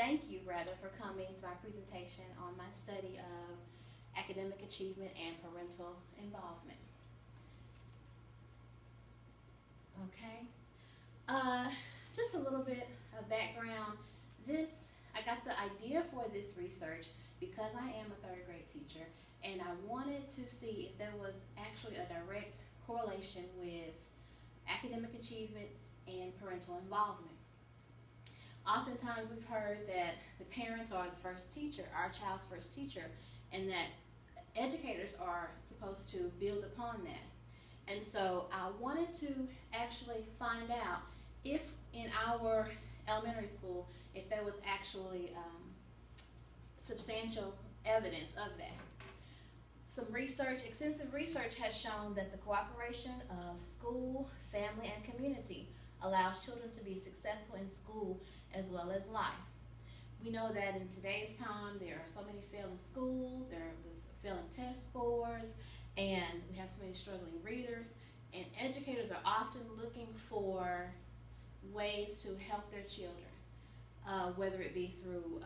thank you rather for coming to my presentation on my study of academic achievement and parental involvement. Okay, just a little bit of background. I got the idea for this research because I am a third grade teacher, and I wanted to see if there was actually a direct correlation with academic achievement and parental involvement. Oftentimes we've heard that the parents are the first teacher, our child's first teacher, and that educators are supposed to build upon that. And so I wanted to actually find out if in our elementary school, if there was actually substantial evidence of that. Some research, extensive research has shown that the cooperation of school, family, and community allows children to be successful in school as well as life. We know that in today's time there are so many failing schools, there was failing test scores, and we have so many struggling readers, and educators are often looking for ways to help their children, whether it be through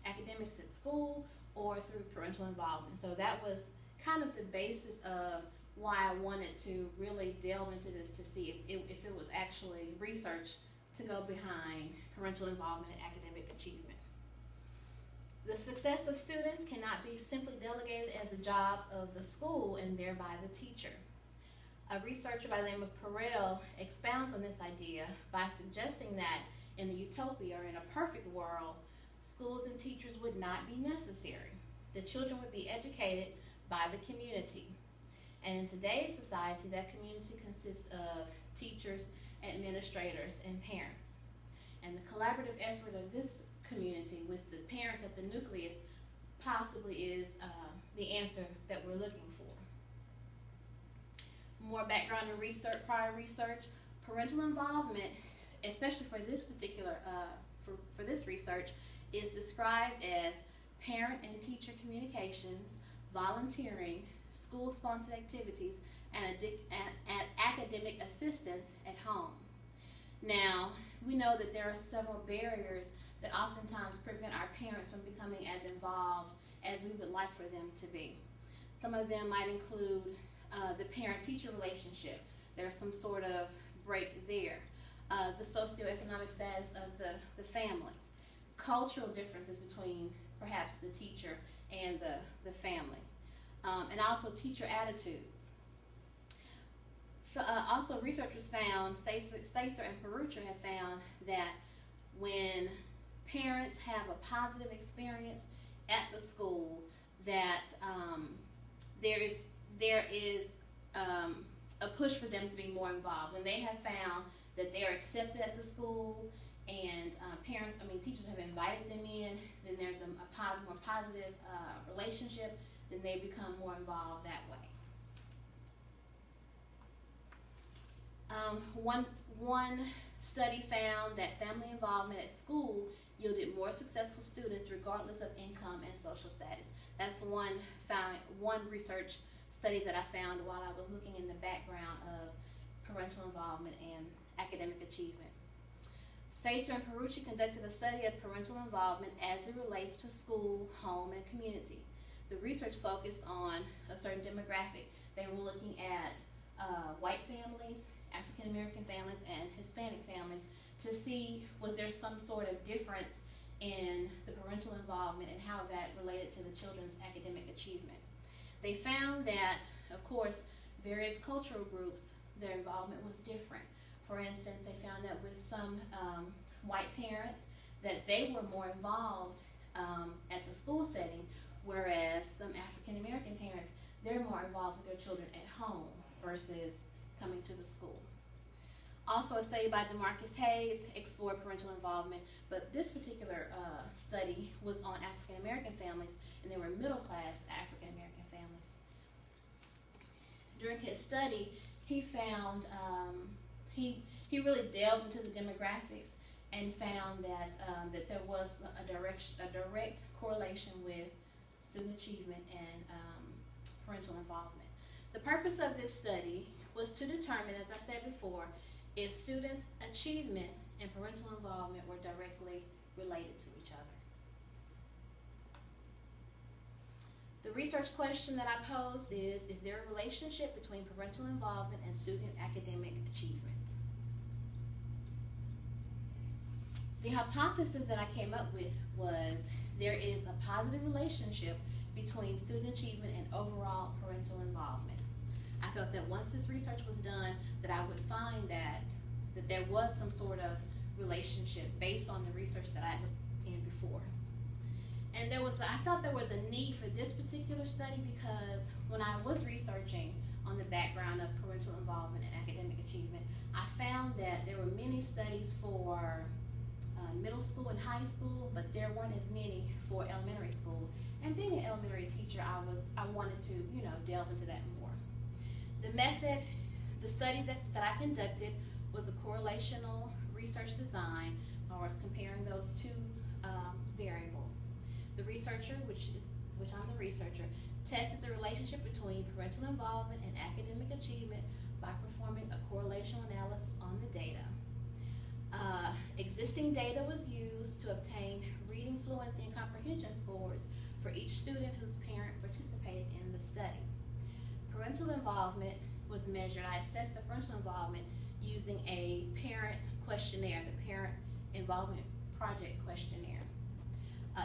academics at school or through parental involvement. So that was kind of the basis of why I wanted to really delve into this to see if it was actually research to go behind parental involvement and academic achievement. The success of students cannot be simply delegated as a job of the school and thereby the teacher. A researcher by the name of Parental expounds on this idea by suggesting that in the utopia, or in a perfect world, schools and teachers would not be necessary. The children would be educated by the community. And in today's society, that community consists of teachers, administrators, and parents. And the collaborative effort of this community with the parents at the nucleus possibly is the answer that we're looking for. More background and research, prior research, parental involvement, especially for this particular, for this research, is described as parent and teacher communications, volunteering, school-sponsored activities, and academic assistance at home. Now, we know that there are several barriers that oftentimes prevent our parents from becoming as involved as we would like for them to be. Some of them might include the parent-teacher relationship. There's some sort of break there. The socioeconomic status of the family. Cultural differences between perhaps the teacher and the family. And also teacher attitudes. Also, researchers found, Stacer and Parucha have found that when parents have a positive experience at the school, that there is a push for them to be more involved. When they have found that they are accepted at the school, and teachers have invited them in, then there's a more positive relationship, then they become more involved that way. One study found that family involvement at school yielded more successful students regardless of income and social status. That's one research study that I found while I was looking in the background of parental involvement and academic achievement. Stacer and Parucci conducted a study of parental involvement as it relates to school, home, and community. The research focused on a certain demographic. They were looking at white families, African American families, and Hispanic families to see was there some sort of difference in the parental involvement and how that related to the children's academic achievement. They found that, of course, various cultural groups, their involvement was different. For instance, they found that with some white parents, that they were more involved at the school setting, whereas some African American parents, they're more involved with their children at home versus coming to the school. Also, a study by DeMarcus Hayes explored parental involvement, but this particular study was on African American families, and they were middle-class African American families. During his study, he found he really delved into the demographics and found that that there was a direct correlation with student achievement and parental involvement. The purpose of this study was to determine, as I said before, if students' achievement and parental involvement were directly related to each other. The research question that I posed is there a relationship between parental involvement and student academic achievement? The hypothesis that I came up with was there is a positive relationship between student achievement and overall parental involvement. I felt that once this research was done, that I would find that there was some sort of relationship based on the research that I looked in before. And I felt there was a need for this particular study because when I was researching on the background of parental involvement and academic achievement, I found that there were many studies for middle school and high school, but there weren't as many for elementary school. And being an elementary teacher, I wanted to, delve into that more. The study that I conducted was a correlational research design, or was comparing those two variables. The researcher, which I'm the researcher, tested the relationship between parental involvement and academic achievement by performing a correlational analysis on the data. Existing data was used to obtain reading fluency and comprehension scores for each student whose parent participated in the study. Parental involvement was measured. I assessed the parental involvement using a parent questionnaire, the Parent Involvement Project questionnaire.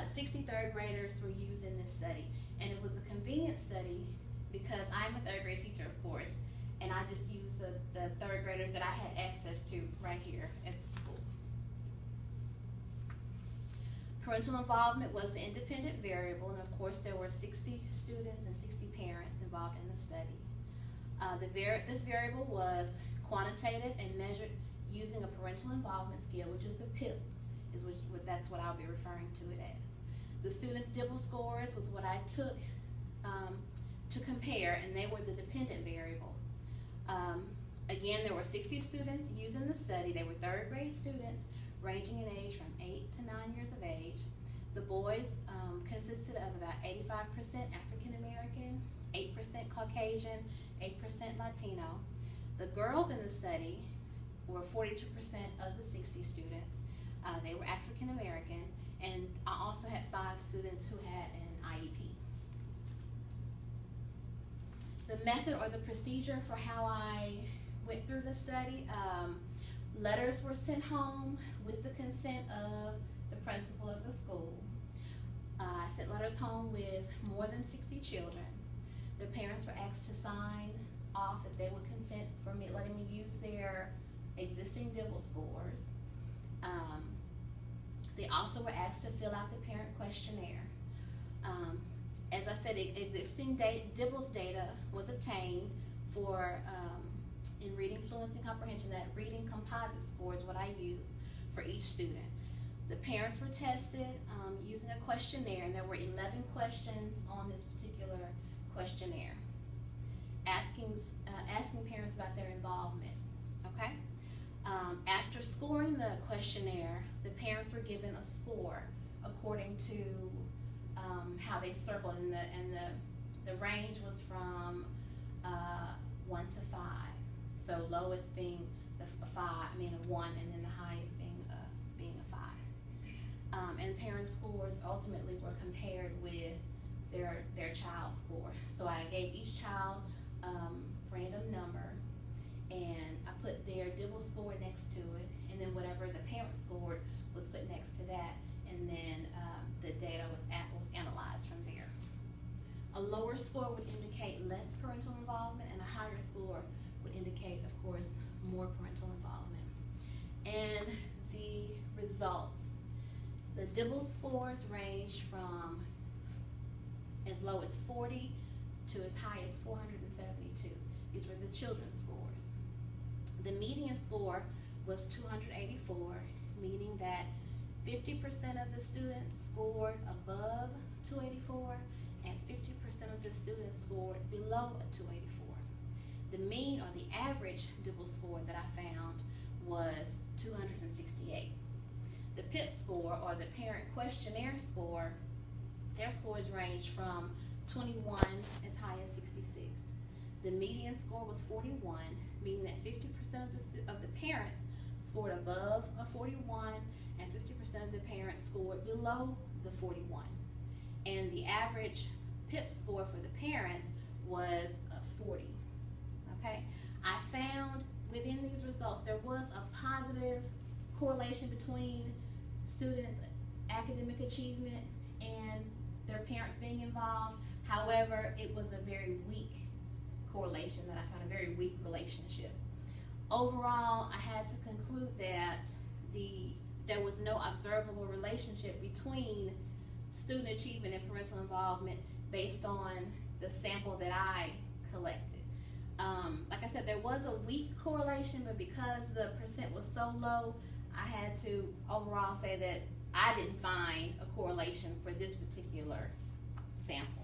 60 third graders were used in this study, and it was a convenient study because I'm a third grade teacher, of course, and I just used the third graders that I had access to right here at the school. Parental involvement was the independent variable, and of course there were 60 students and 60 parents involved in the study. This variable was quantitative and measured using a parental involvement scale, which is the PIP, that's what I'll be referring to it as. The students' DIBEL scores was what I took to compare, and they were the dependent variable. Again, there were 60 students using the study. They were third grade students ranging in age from 8 to 9 years of age. The boys consisted of about 85% African American, 8% Caucasian, 8% Latino. The girls in the study were 42% of the 60 students. They were African American, and I also had 5 students who had an IEP. The method or the procedure for how I went through the study, letters were sent home with the consent of the principal of the school. I sent letters home with more than 60 children. The parents were asked to sign off that they would consent for me letting me use their existing DIBEL scores. They also were asked to fill out the parent questionnaire. As I said, existing DIBEL's data was obtained for in reading fluency and comprehension. That reading composite score is what I use for each student. The parents were tested using a questionnaire, and there were 11 questions on this particular questionnaire, asking parents about their involvement. Okay. After scoring the questionnaire, the parents were given a score according to how they circled, and the range was from 1 to 5. So lowest being a 1, and then the highest being a 5. And parents' scores ultimately were compared with their child's score. So I gave each child random number, and I put their DIBEL score next to it, and then whatever the parent scored was put next to that, and then the data was analyzed from there. A lower score would indicate less parental involvement, and a higher score would indicate, of course, more parental involvement. And the results. The DIBEL scores ranged from as low as 40 to as high as 472. These were the children's scores. The median score was 284, meaning that 50% of the students scored above 284 and 50% of the students scored below a 284. The mean or the average DIBEL score that I found was 268. The PIP score, or the parent questionnaire score, their scores ranged from 21 as high as 66. The median score was 41, meaning that 50% of the parents scored above a 41 and 50% of of the parents scored below the 41. And the average PIP score for the parents was a 40. Okay, I found within these results there was a positive correlation between students' academic achievement and their parents being involved. However, it was a very weak correlation that I found, a very weak relationship. Overall, I had to conclude that there was no observable relationship between student achievement and parental involvement based on the sample that I collected. Like I said, there was a weak correlation, but because the percent was so low, I had to overall say that I didn't find a correlation for this particular sample.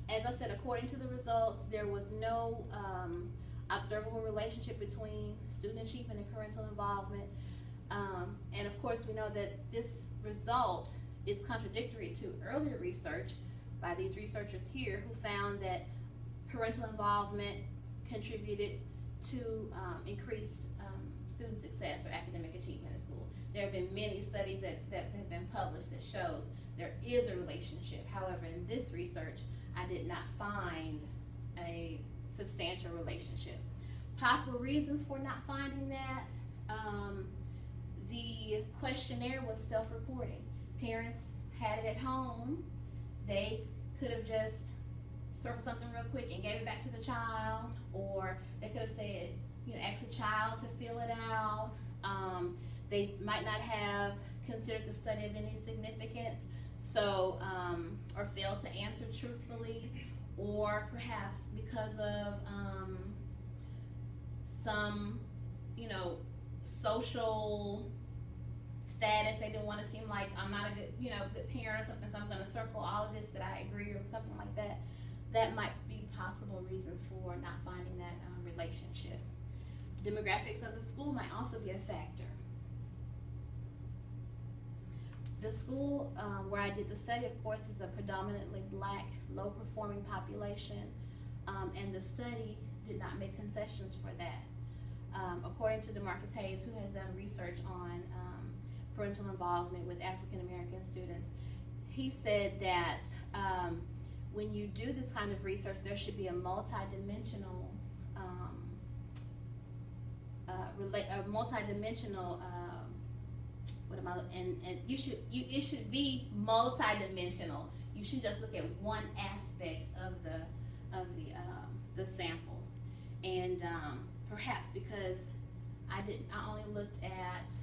As I said, according to the results, there was no observable relationship between student achievement and parental involvement. And of course, we know that this result is contradictory to earlier research by these researchers here who found that parental involvement contributed to increased student success or academic achievement in school. There have been many studies that have been published that shows there is a relationship. However, in this research, I did not find a substantial relationship. Possible reasons for not finding that, the questionnaire was self-reporting. Parents had it at home. They could have just circled something real quick and gave it back to the child, or they could have said, asked the child to fill it out. They might not have considered the study of any significance, so, or failed to answer truthfully, or perhaps because of some, social status, they didn't want to seem like I'm not a good, good parent or something, so I'm going to circle all of this that I agree or something like that. That might be possible reasons for not finding that relationship. Demographics of the school might also be a factor. The school where I did the study, of course, is a predominantly black, low-performing population, and the study did not make concessions for that. According to DeMarcus Hayes, who has done research on parental involvement with African American students, he said that when you do this kind of research, there should be a multi-dimensional it should be multi-dimensional. You should just look at one aspect of the sample, and perhaps because I only looked at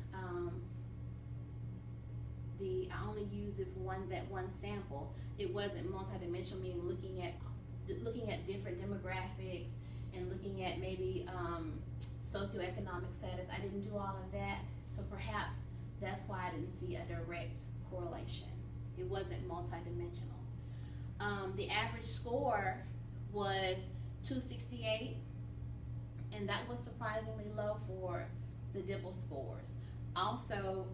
I only used that one sample. It wasn't multi-dimensional, meaning looking at different demographics and looking at maybe socioeconomic status. I didn't do all of that, so perhaps that's why I didn't see a direct correlation. It wasn't multi-dimensional. The average score was 268, and that was surprisingly low for the Dibble scores. Also,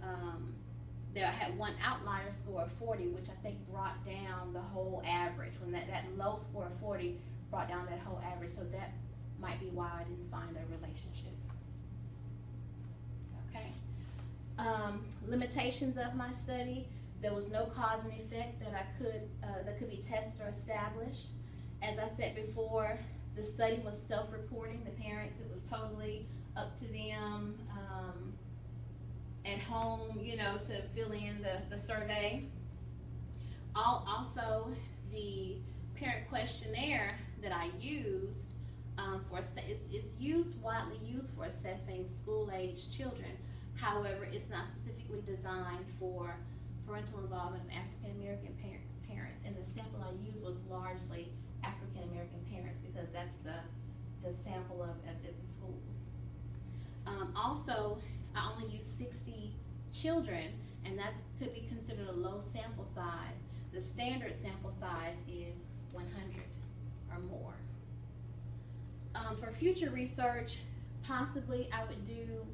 there had one outlier score of 40, which I think brought down the whole average. When that low score of 40 brought down that whole average, so that might be why I didn't find a relationship. Okay. Limitations of my study: there was no cause and effect that could be tested or established. As I said before, the study was self-reporting. The parents, it was totally up to them at home, to fill in the survey. Also, the parent questionnaire that I used it's widely used for assessing school-age children. However, it's not specifically designed for parental involvement of African American parents, and the sample I used was largely African American parents because that's the sample of the school. Also, I only used 60 children, and that could be considered a low sample size. The standard sample size is 100 or more. For future research, possibly I would do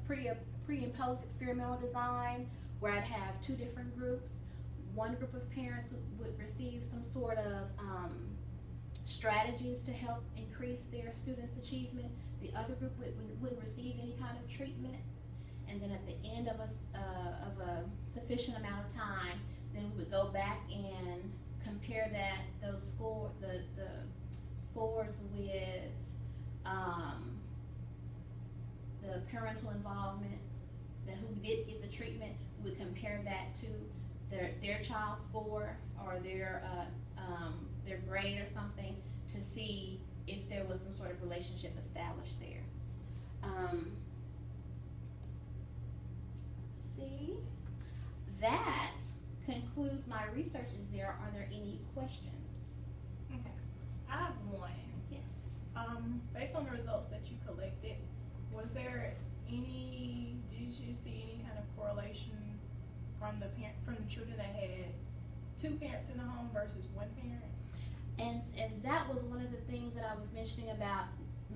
pre and post experimental design, where I'd have two different groups. One group of parents would receive some sort of strategies to help increase their students' achievement. The other group wouldn't receive any kind of treatment. And then at the end of a sufficient amount of time, then we would go back and compare those scores with the parental involvement, who did get the treatment. We would compare that to their child's score or their grade or something to see if there was some sort of relationship established there. See, that concludes my research. Are there any questions? Okay, I have one. Yes. Based on the results that you collected, did you see any kind of correlation from the children that had two parents in the home versus one parent? And that was one of the things that I was mentioning about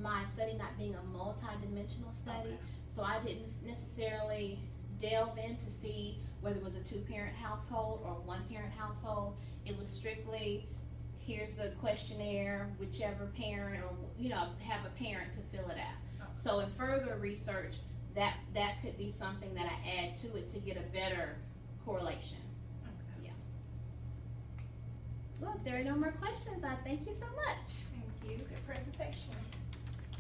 my study not being a multi-dimensional study. Okay. So I didn't necessarily delve in to see whether it was a two-parent household or one-parent household. It was strictly, here's the questionnaire, whichever parent, or have a parent to fill it out. Oh. So in further research, that could be something that I add to it to get a better correlation. Okay. Yeah. Well, if there are no more questions, I thank you so much. Thank you. Good presentation.